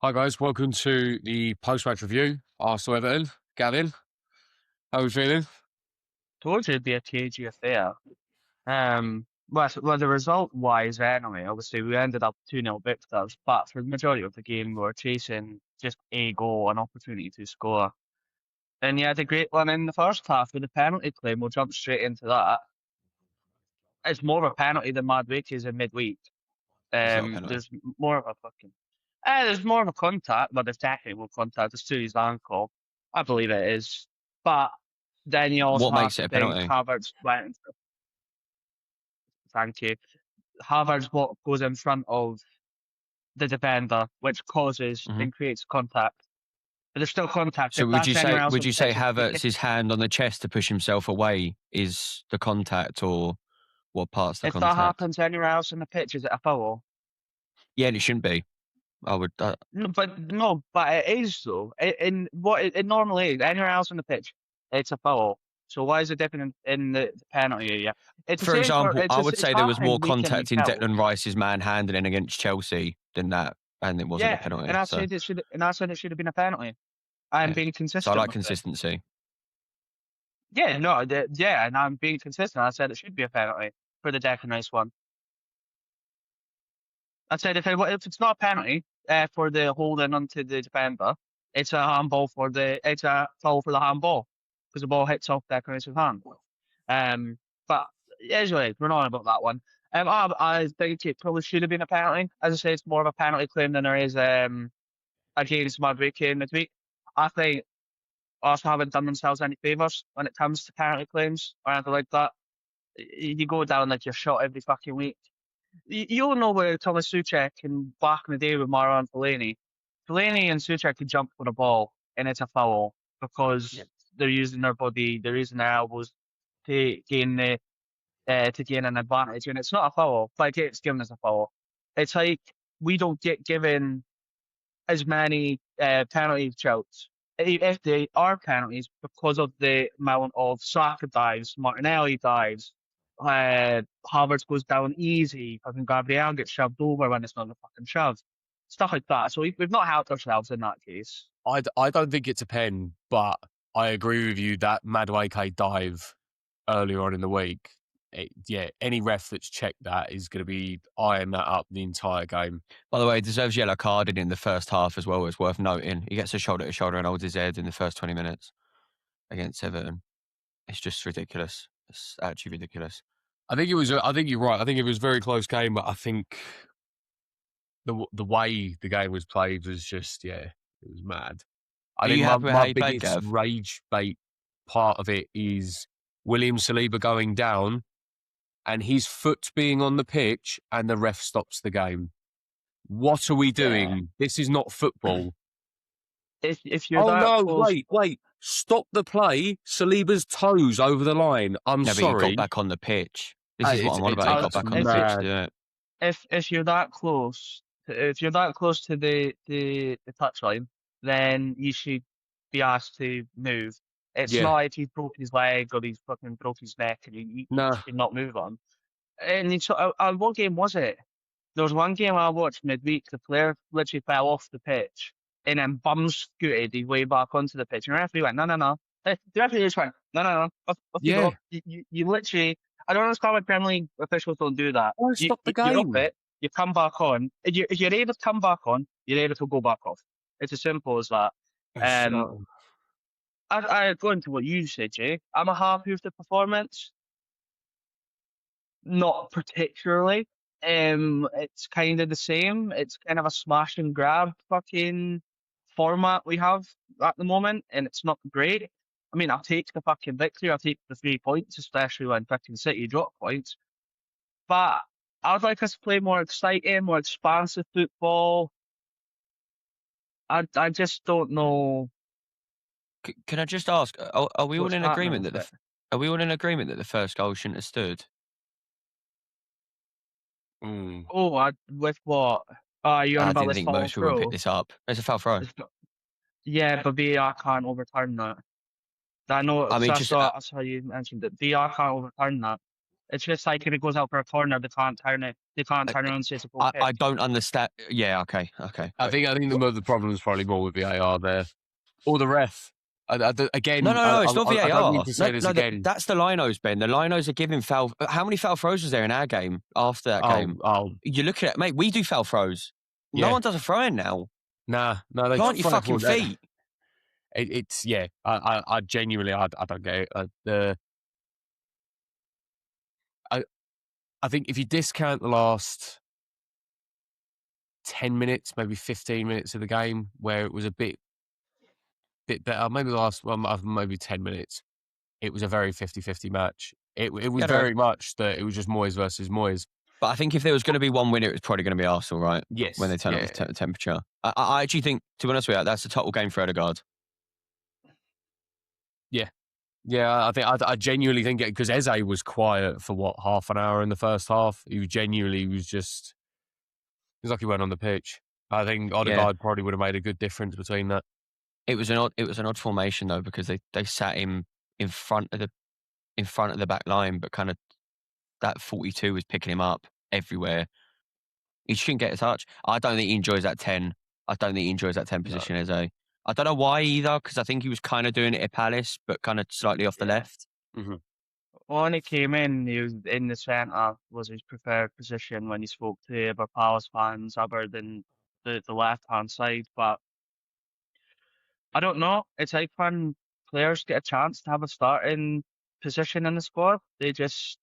Hi guys, welcome to the post-match review. Arsenal Everton. Gavin, how are we feeling? Told you it'd be a cagey affair. Well, the result-wise, anyway, obviously we ended up 2-0 victors, but for the majority of the game, we were chasing just a goal, an opportunity to score. And you had a great one in the first half with the penalty claim. We'll jump straight into that. It's more of a penalty than Madueke's in midweek. It's not a penalty. There's more of a fucking. There's more of a contact, but there's technical contact. It's to his ankle. I believe it is. But then you also What have makes to it a think penalty? Havertz went. Thank you. Havertz what goes in front of the defender, which causes Hmm. and creates contact. But there's still contact. So If would you that's say anywhere else would on you the say pitch, it's Havertz's hand on the chest to push himself away is the contact, or what part's the if that contact? happens anywhere else on the pitch, is it a foul? Yeah, and it shouldn't be. I would. No, but it is though. It normally is. Anywhere else on the pitch, it's a foul. So why is it different in the penalty area? It's the For same for example, I would it's say there was more happening week in contact week in out. Declan Rice's manhandling against Chelsea than that, and it wasn't a Yeah, and penalty. I So said it should have been a penalty. I'm yeah. being So I consistent like with it. consistency. Yeah, no, yeah, and I'm being consistent. I said it should be a penalty for the Declan Rice one. I said if it's not a penalty for the holding onto the defender, it's a foul for the handball because the ball hits off Declan Rice's hand. But anyway, we're not on about that one. I think it probably should have been a penalty. As I say, it's more of a penalty claim than there is against Madrid in midweek. I think Arsenal haven't done themselves any favours when it comes to penalty claims or anything like that. You go down like you're shot every fucking week. You'll know where Thomas Suchek and back in the day with Mara and Fellaini and Suchek could jump for the ball and it's a foul because they're using their body, they're using their elbows to gain an advantage, and it's not a foul, but it gets given as a foul. It's like we don't get given as many penalty shouts if they are penalties because of the amount of Saka dives, Martinelli dives, Havertz goes down easy, fucking Gabriel gets shoved over when it's not a fucking shove, stuff like that. So we've not helped ourselves in that case. I don't think it's a pen, but I agree with you that Madueke dive earlier on in the week. Any ref that's checked that is going to be eyeing that up the entire game. By the way, he deserves yellow carded in the first half as well. It's worth noting. He gets a shoulder to shoulder and holds his head in the first 20 minutes against Everton. It's just ridiculous. It's actually ridiculous. I think you're right. I think it was a very close game, but I think the way the game was played was just it was mad. I Are think you happy with how my you played, biggest Gav? rage bait part of it is William Saliba going down and his foot being on the pitch and the ref stops the game. What are we doing? Yeah. This is not football. If you're Oh that no, close, wait. Stop the play. Saliba's toes over the line. I'm No, but he sorry. got back on the pitch. This is what I'm on about. He got It's back on the pitch to mad. do it. if you're that close, if you're that close to the touchline, then you should be asked to move. It's Yeah. not like he's broken his leg or he's fucking broke his neck and you Nah. should not move on. And what game was it? There was one game I watched midweek. The player literally fell off the pitch and then bum scooted his way back onto the pitch. And the referee went, no, no, no. The referee just went, no. Off you Yeah. go. You literally, I don't understand why Premier League officials don't do that. Why stop the You're game? off it, you come back on. If you're able to come back on, you're able to go back off. It's as simple as that. I go into what you said, Jay. I'm happy with the performance. Not particularly. It's kind of the same. It's kind of a smash and grab fucking format we have at the moment, and it's not great. I mean, I'll take the fucking victory. I'll take the 3 points, especially when fucking City drop points. But I would like us to play more exciting, more expansive football. I just don't know Can I just ask? Are we all what's in happening agreement with that it. are we all in agreement that the first goal shouldn't have stood? Oh, with what? You on I about didn't this think follow most people would pick through? this up. It's a foul throw. Yeah, but VAR can't overturn that. I know I mean, I just saw you mentioned it. VR can't overturn that. It's just like if it goes out for a corner, they can't turn it. They can't turn around and say it's a goal I kick. don't understand. Yeah, okay. I think the problem is probably more with VAR there, or the ref. Again, No, it's not I don't VAR. mean to say this again. That's the linos, Ben. The linos are giving foul. How many foul throws was there in our game after that game? You look at it, mate. We do foul throws. No Yeah. one does a throw in now. No, they Plant your fucking feet. It's yeah. I genuinely I don't get it. I think if you discount the last 10 minutes, maybe 15 minutes of the game where it was a bit better, maybe the last maybe 10 minutes, it was a very 50-50 match. It was very much that it was just Moyes versus Moyes. But I think if there was going to be one winner, it was probably going to be Arsenal, right? Yes. When they turn up the temperature. I actually think, to be honest with you, that's a total game for Odegaard. Yeah, I think I genuinely think it because Eze was quiet for half an hour in the first half. He was just like he went on the pitch. I think Odegaard probably would have made a good difference between that. It was an odd formation though because they sat him in front of the back line, but kind of that 42 was picking him up everywhere. He shouldn't get a touch. I don't think he enjoys that 10. I don't think he enjoys that 10 position, Eze. I don't know why either, because I think he was kind of doing it at Palace, but kind of slightly off the left. Mm-hmm. When he came in, he was in the centre, was his preferred position when he spoke to other Palace fans, other than the left-hand side. But I don't know. It's like when players get a chance to have a starting position in the squad, they just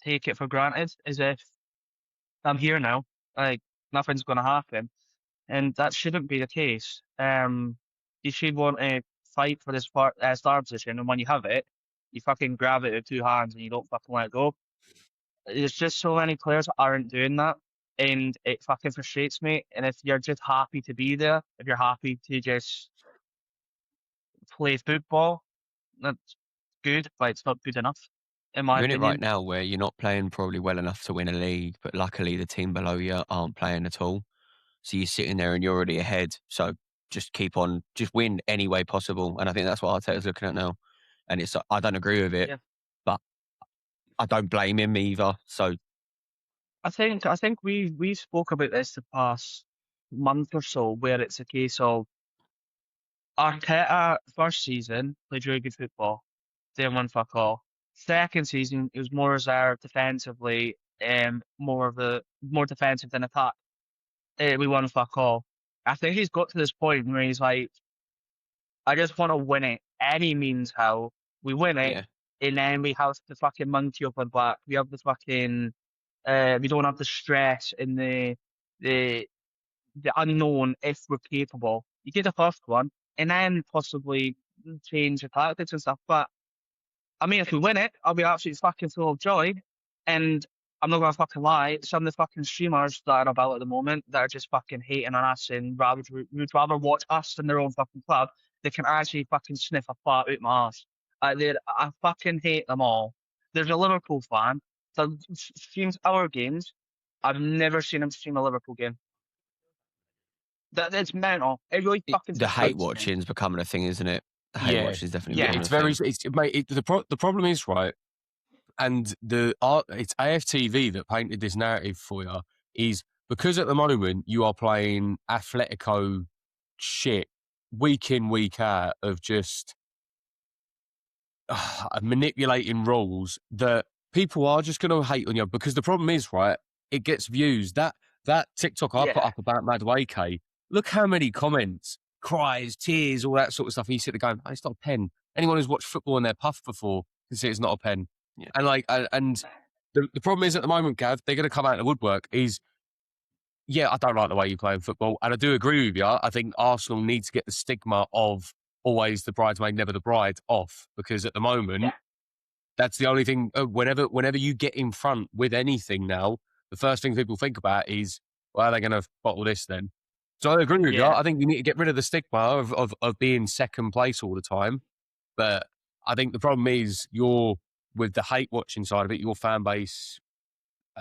take it for granted, as if I'm here now, like nothing's going to happen. And that shouldn't be the case. You should want to fight for this star position, and when you have it, you fucking grab it with two hands and you don't fucking let it go. There's just so many players that aren't doing that, and it fucking frustrates me. And if you're just happy to be there, if you're happy to just play football, that's good, but it's not good enough, in my You're in it opinion. right now where you're not playing probably well enough to win a league, but luckily the team below you aren't playing at all. So you're sitting there and you're already ahead. So just keep on, just win any way possible. And I think that's what Arteta's looking at now. And I don't agree with it, but I don't blame him either. So I think we spoke about this the past month or so, where it's a case of Arteta first season played really good football, didn't win fuck all. Second season, it was more reserved defensively, more defensive than attack. We won fuck all. I think he's got to this point where he's like, I just want to win it any means how. We win it, and then we have the fucking monkey up our back. We have the fucking, we don't have the stress and the unknown if we're capable. You get the first one, and then possibly change the tactics and stuff. But I mean, if we win it, I'll be absolutely fucking full of joy. And I'm not gonna fucking lie, some of the fucking streamers that are about at the moment that are just fucking hating on us and would rather watch us than their own fucking club, they can actually fucking sniff a fart out my ass. I fucking hate them all. There's a Liverpool fan that streams our games. I've never seen him stream a Liverpool game. That's mental. It really fucking the hate watching is becoming a thing, isn't it? The hate watching is definitely becoming a thing. Mate, the problem is, right, and it's AFTV that painted this narrative for you, is because at the moment you are playing Atletico shit week in, week out of just manipulating rules, that people are just going to hate on you. Because the problem is, right, it gets views. That TikTok I put up about Madueke, look how many comments, cries, tears, all that sort of stuff. And you sit there going, oh, it's not a pen. Anyone who's watched football in their puff before can see it's not a pen. Yeah. And the problem is at the moment, Gav, they're going to come out of the woodwork is, I don't like the way you're playing football. And I do agree with you. I think Arsenal need to get the stigma of always the bridesmaid, never the bride off. Because at the moment, that's the only thing, whenever you get in front with anything now, the first thing people think about is, well, are they going to bottle this then? So I agree with you. I think you need to get rid of the stigma of being second place all the time. But I think the problem is with the hate watching side of it, your fan base,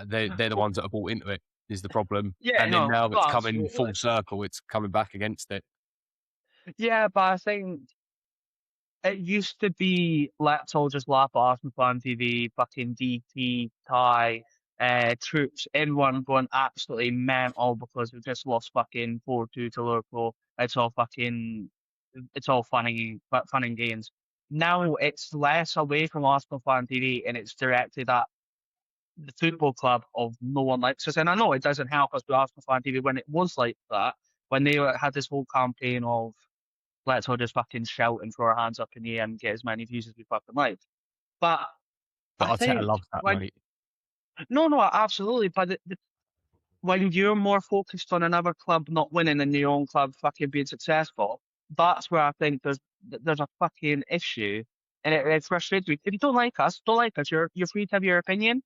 they're the ones that are bought into it, is the problem. Then now it's coming full circle, it's coming back against it. Yeah, but I think It used to be, let's all just laugh at Arsenal on TV, fucking DT, Ty, Troops, everyone going absolutely mental because we just lost fucking 4-2 to Liverpool. It's all fun and games. Now it's less away from Arsenal fan TV and it's directed at the football club of no one likes us. And I know it doesn't help us with Arsenal fan TV when it was like that, when they had this whole campaign of let's all just fucking shout and throw our hands up in the air and get as many views as we fucking like. But But I Arteta think loves that, mate. no, absolutely. But when you're more focused on another club not winning and your own club fucking being successful, that's where I think there's a fucking issue, and it frustrates me. If you don't like us, don't like us. You're free to have your opinion,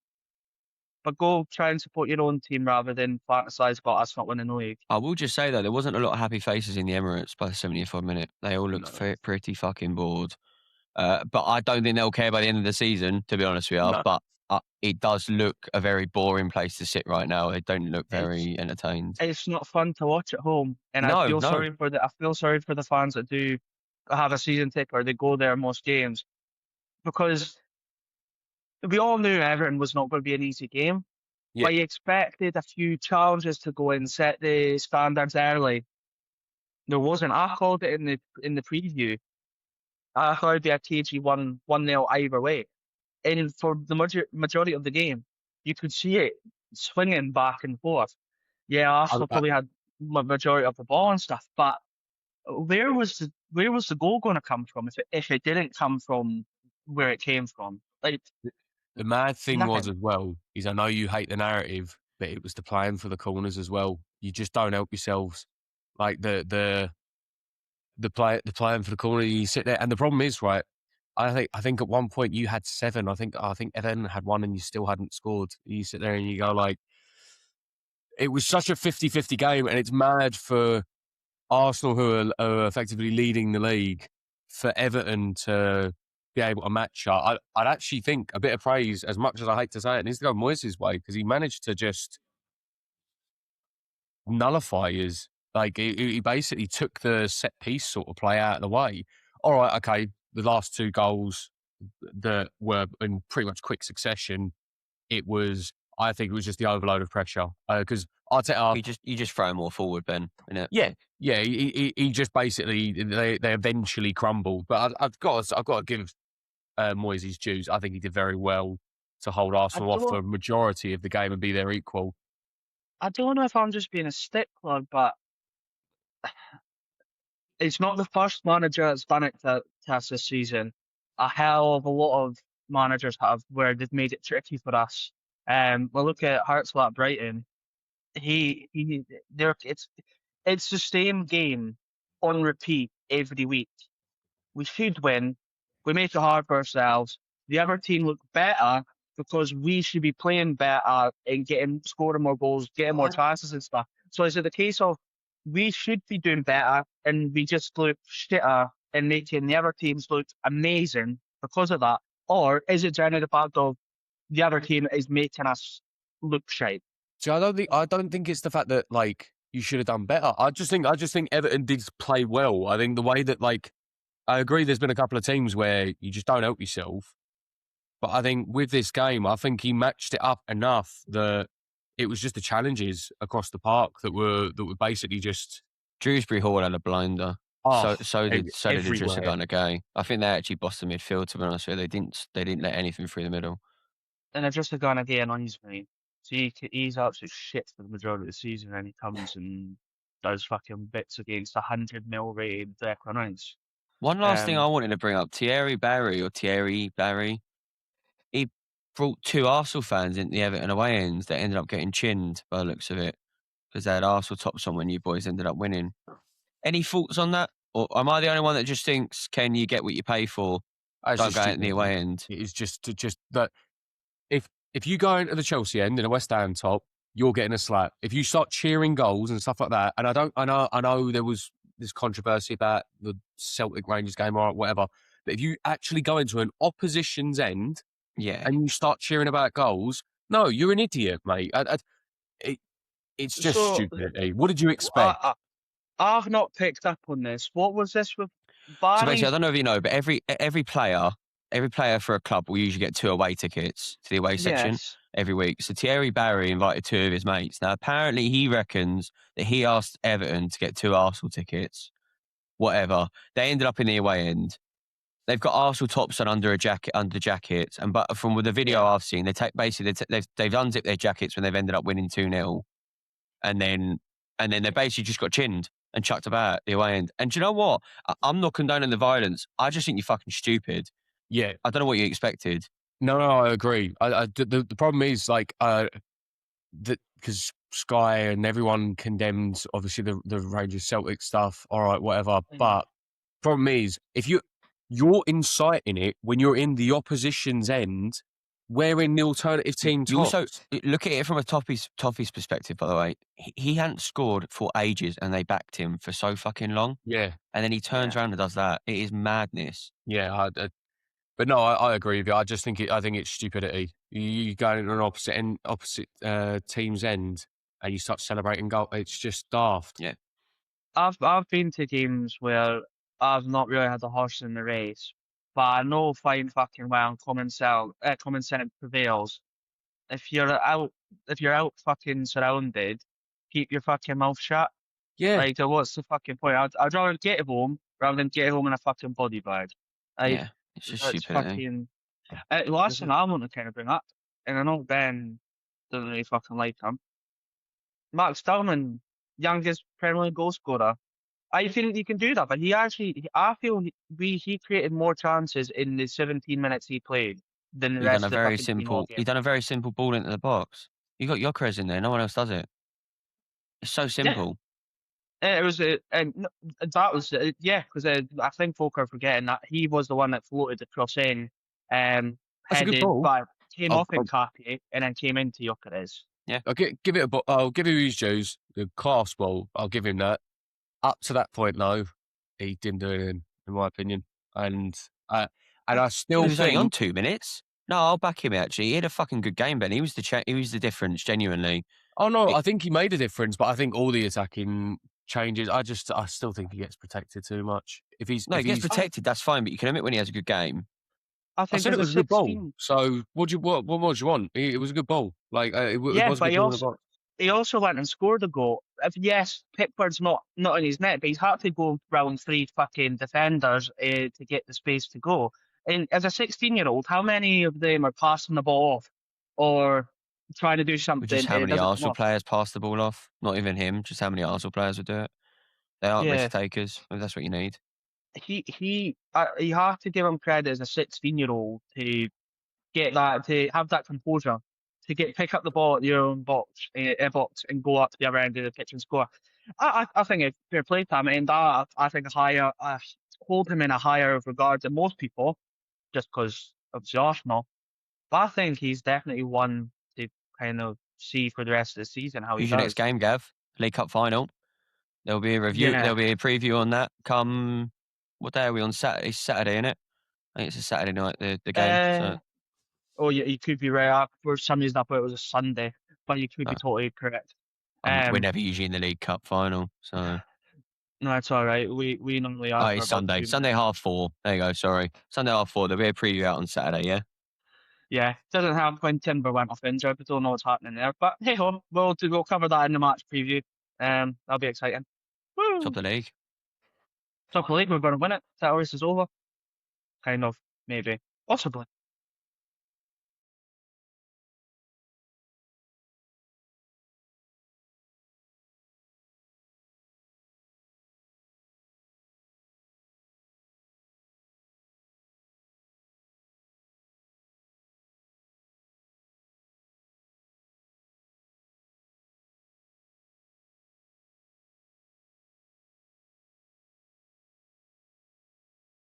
but go try and support your own team rather than fantasize about us not winning the league. I will just say, though, there wasn't a lot of happy faces in the Emirates by the 75th minute. They all looked pretty fucking bored. But I don't think they'll care by the end of the season, to be honest with you. No. But it does look a very boring place to sit right now. They don't look very entertained. It's not fun to watch at home, and No, I feel no. sorry for the fans that do have a season ticket or they go there most games, because we all knew Everton was not going to be an easy game. Yeah. But you expected a few challenges to go and set the standards early. There wasn't. I called it in the preview. I thought it'd be a cagey 1-0 either way. And for the majority of the game, you could see it swinging back and forth. Yeah, Arsenal probably had majority of the ball and stuff, but where was the goal going to come from if it didn't come from where it came from? Like, the mad thing nothing. was as well is, I know you hate the narrative, but it was the playing for the corners as well. You just don't help yourselves. Like the playing for the corner, you sit there, and the problem is, right, I think at one point you had 7. I think Everton had 1 and you still hadn't scored. You sit there and you go like, it was such a 50-50 game, and it's mad for Arsenal, who are effectively leading the league, for Everton to be able to match up. I'd actually think a bit of praise, as much as I hate to say it, needs to go Moyes' way, because he managed to just nullify his, like, he basically took the set piece sort of play out of the way. All right, okay, the last 2 goals that were in pretty much quick succession, I think it was just the overload of pressure, because Arteta, you just throw more forward, Ben, innit? Yeah. He just basically, they eventually crumbled. But I've got to give Moyes his dues. I think he did very well to hold Arsenal off for a majority of the game and be their equal. I don't know if I'm just being a stickler, but it's not the first manager that's done it to us this season. A hell of a lot of managers have, where they've made it tricky for us. We'll look at Havertz at Brighton. It's the same game on repeat every week. We should win. We make it hard for ourselves. The other team look better because we should be playing better and scoring more goals, getting more chances and stuff. So is it the case of we should be doing better and we just look shitter and making the other teams look amazing because of that? Or is it generally the fact of the other team is making us look shite? So I don't think it's the fact that, like, you should have done better. I just think Everton did play well. I think the way that, like, I agree there's been a couple of teams where you just don't help yourself. But I think with this game, I think he matched it up enough that it was just the challenges across the park that were basically just. Dewsbury Hall had a blinder. So did Idrissa Gana Gueye. I think they actually bossed the midfield, to be honest with you. They didn't let anything through the middle. And Idrissa Gana Gueye annoys me. So he's absolute shit for the majority of the season, and he comes and does fucking bits against 100 mil rated Declan Rice. One last thing I wanted to bring up, Thierry Barry, he brought 2 Arsenal fans into the Everton away ends that ended up getting chinned by the looks of it, because they had Arsenal tops on when you boys ended up winning. Any thoughts on that? Or am I the only one that just thinks, Ken, you get what you pay for? Don't go into the away end. It is just that if you go into the Chelsea end in a West Ham top, you're getting a slap. If you start cheering goals and stuff like that, and I know there was this controversy about the Celtic Rangers game or whatever, but if you actually go into an opposition's end, and you start cheering about goals, no, you're an idiot, mate. It's just stupidity. What did you expect? I've not picked up on this. What was this with So basically, I Barry, don't know if you know, but every player for a club will usually get 2 away tickets to the away section yes, every week. So Thierry Barry invited 2 of his mates. Now, apparently, he reckons that he asked Everton to get 2 Arsenal tickets. Whatever. They ended up in the away end. They've got Arsenal tops on under the jackets, but from the video yeah. I've seen, they've unzipped their jackets when they've ended up winning 2-0, and then they basically just got chinned and chucked about at the away end. And do you know what? I'm not condoning the violence. I just think you're fucking stupid. Yeah. I don't know what you expected. No, I agree. The problem is like that because Sky and everyone condemned obviously the Rangers Celtic stuff. All right, whatever. But problem is if you're inciting it when you're in the opposition's end, wearing the alternative team You also tops. look at it from a Toffee's perspective, by the way. He hadn't scored for ages and they backed him for so fucking long. Yeah, And then he turns around and does that. It is madness. yeah. But no, I agree with you. I just think I think it's stupidity. You go into an opposite team's end and you start celebrating goal. It's just daft. Yeah. I've been to games where I've not really had a horse in the race, but I know fine fucking well common sense prevails. If you're out fucking surrounded, keep your fucking mouth shut. Yeah, Like, what's the fucking point? I'd rather get home rather than get home in a fucking body bag. Like, Yeah. It's just that's stupidity. fucking. Last thing I want to kind of bring up, and I know Ben doesn't really fucking like him. Max Dowman, youngest Premier League goal scorer. I think he can do that, but I feel he created more chances in the 17 minutes he played than the He done rest a of the very fucking team all simple. He game. done a very simple ball into the box. You got Gyökeres in there. No one else does it. It's so Yeah, simple. it was, and that was, yeah, because I think folk are forgetting that he was the one that floated the cross in, that's a good headed, ball. but came I'll, off in Cartier and then came into Gyökeres. I'll give it a. I'll give him his dues. The class ball. I'll give him that. Up to that point, though, he didn't do anything, in my opinion. And I He still was only on think. 2 minutes. No, I'll back him actually. He had a fucking good game, Ben. He was the difference, genuinely. Oh no, It- I think he made a difference, but I think all the attacking changes. I still think he gets protected too much. no, he gets He's. protected. That's fine, but you can admit when he has a good game. I I think said it as a was a good ball. 16, So what more do you want? It was a good ball. Like it yeah, was a but good ball in the box. he also went and scored a goal. Yes, Pickford's not in his net, but he's had to go round 3 fucking defenders to get the space to go. And as a 16-year-old, how many of them are passing the ball off or trying to do Which is something how and it many doesn't come Arsenal off? players pass the ball off. Not even him, just how many Arsenal players would do it. They aren't Yeah, risk takers. If that's what you need. you have to give him credit as a 16-year-old to to have that composure, to pick up the ball at your own box and go up to the other end of the pitch and score. I think it's fair play to him, and I think I hold him in a higher regard than most people, just because of the Arsenal. But I think he's definitely one to kind of see for the rest of the season how he Who's your next does. game, Gav? League Cup final. There'll be a review. Yeah. There'll be a preview on that. Come, what day are we on? Saturday. It's Saturday, isn't it? I think it's a Saturday night. The game. So Oh, you could be right. For some reason, I thought it was a Sunday, but you could be uh, totally correct. we're never usually in the League Cup final. So No, it's all right. We normally are for it's about Sunday. 2 Sunday minutes. 4:30. There you go. Sorry, Sunday 4:30. There'll be a preview out on Saturday. Yeah. Yeah, doesn't have when Timber went off injured. We don't know what's happening there. But hey ho, we'll cover that in the match preview. That'll be exciting. Woo! Top of the league. Top of the league, we're going to win it. That race is over. Kind of, maybe, possibly.